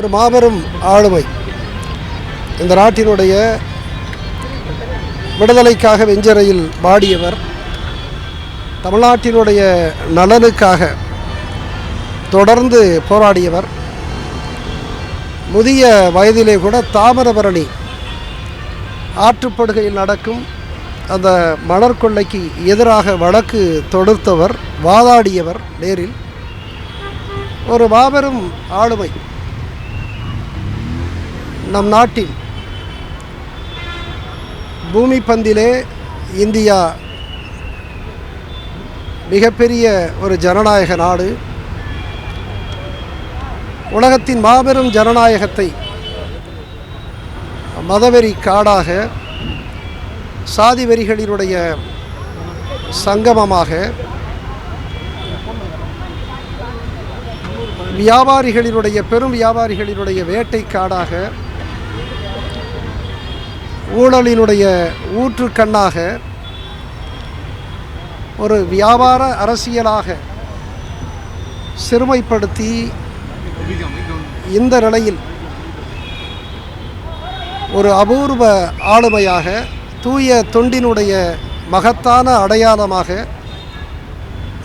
ஒரு மாபெரும் ஆளுமை. இந்த நாட்டினுடைய விடுதலைக்காக வெஞ்சரையில் வாடியவர், தமிழ்நாட்டினுடைய நலனுக்காக தொடர்ந்து போராடியவர். முதிய வயதிலே கூட தாமிரபரணி ஆற்றுப்படுகையில் நடக்கும் அந்த மணற்கொள்ளைக்கு எதிராக வழக்கு தொடுத்தவர், வாதாடியவர் நேரில். ஒரு மாபெரும் ஆளுமை. நம் நாட்டில் பூமி பந்திலே இந்தியா மிகப்பெரிய ஒரு ஜனநாயக நாடு. உலகத்தின் மாபெரும் ஜனநாயகத்தை மதவெறி காடாக, சாதி வெறிகளினுடைய சங்கமமாக, வியாபாரிகளினுடைய பெரும் வியாபாரிகளினுடைய வேட்டை காடாக, ஊழலினுடைய ஊற்றுக்கண்ணாக, ஒரு வியாபார அரசியலாக சிறுமைப்படுத்தி இந்த நிலையில் ஒரு அபூர்வ ஆளுமையாக, தூய தொண்டினுடைய மகத்தான அடையாளமாக,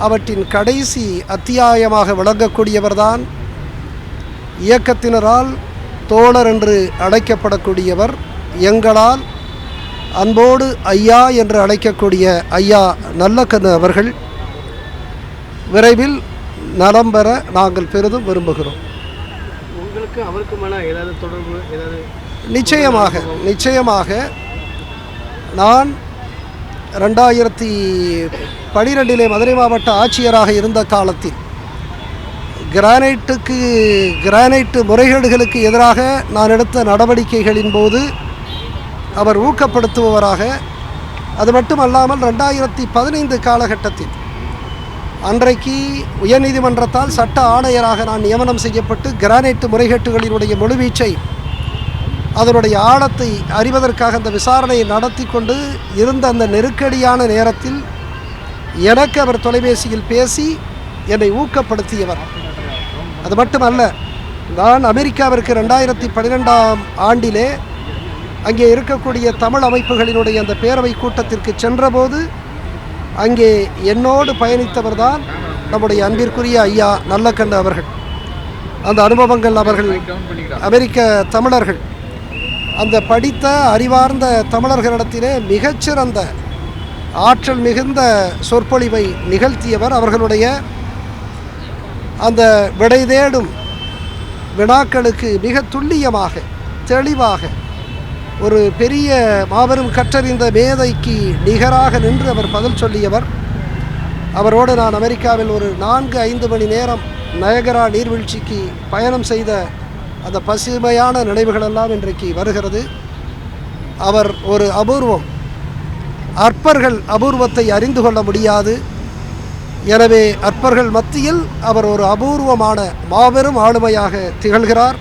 அவற்றின் கடைசி அத்தியாயமாக விளங்கக்கூடியவர்தான் இயக்கத்தினரால் தோழர் என்று அழைக்கப்படக்கூடியவர், எங்களால் அன்போடு ஐயா என்று அழைக்கக்கூடிய ஐயா நல்லக்கண்ணு அவர்கள். விரைவில் நலம் பெற நாங்கள் பெரிதும் விரும்புகிறோம். உங்களுக்கு அவருக்குமான ஏதாவது தொடர்பு? நிச்சயமாக நான் 2012 மதுரை மாவட்ட ஆட்சியராக இருந்த காலத்தில் கிரானைட்டு முறைகேடுகளுக்கு எதிராக நான் எடுத்த நடவடிக்கைகளின் போது அவர் ஊக்கப்படுத்துபவராக, அது மட்டுமல்லாமல் 2015 காலகட்டத்தில் அன்றைக்கு உயர்நீதிமன்றத்தால் சட்ட ஆணையராக நான் நியமனம் செய்யப்பட்டு கிரானைட்டு முறைகேட்டுகளினுடைய முழுவீச்சை, அதனுடைய ஆழத்தை அறிவதற்காக அந்த விசாரணையை நடத்தி கொண்டு இருந்த அந்த நெருக்கடியான நேரத்தில் எனக்கு அவர் தொலைபேசியில் பேசி என்னை ஊக்கப்படுத்தியவர். அது மட்டுமல்ல, நான் அமெரிக்காவிற்கு 2012ஆம் ஆண்டிலே அங்கே இருக்கக்கூடிய தமிழ் அமைப்புகளினுடைய அந்த பேரவை கூட்டத்திற்கு சென்றபோது அங்கே என்னோடு பயணித்தவர் தான் நம்முடைய அன்பிற்குரிய ஐயா நல்லக்கண்ணு அவர்கள். அந்த அனுபவங்கள் அவர்கள் அமெரிக்க தமிழர்கள், அந்த படித்த அறிவார்ந்த தமிழர்களிடத்திலே மிகச்சிறந்த ஆற்றல் மிகுந்த சொற்பொழிவை நிகழ்த்தியவர். அவர்களுடைய அந்த விடை தேடும் வினாக்களுக்கு மிக துல்லியமாக, தெளிவாக, ஒரு பெரிய மாபெரும் கற்றறிந்த மேதைக்கு நிகராக நின்று அவர் பதில் சொல்லியவர். அவரோடு நான் அமெரிக்காவில் ஒரு 4-5 மணி நேரம் நயகரா நீர்வீழ்ச்சிக்கு பயணம் செய்த அந்த பசுமையான நினைவுகளெல்லாம் இன்றைக்கு வருகிறது. அவர் ஒரு அபூர்வம். அற்பர்கள் அபூர்வத்தை அறிந்து கொள்ள முடியாது. எனவே அற்பர்கள் மத்தியில் அவர் ஒரு அபூர்வமான மாபெரும் ஆளுமையாக திகழ்கிறார்.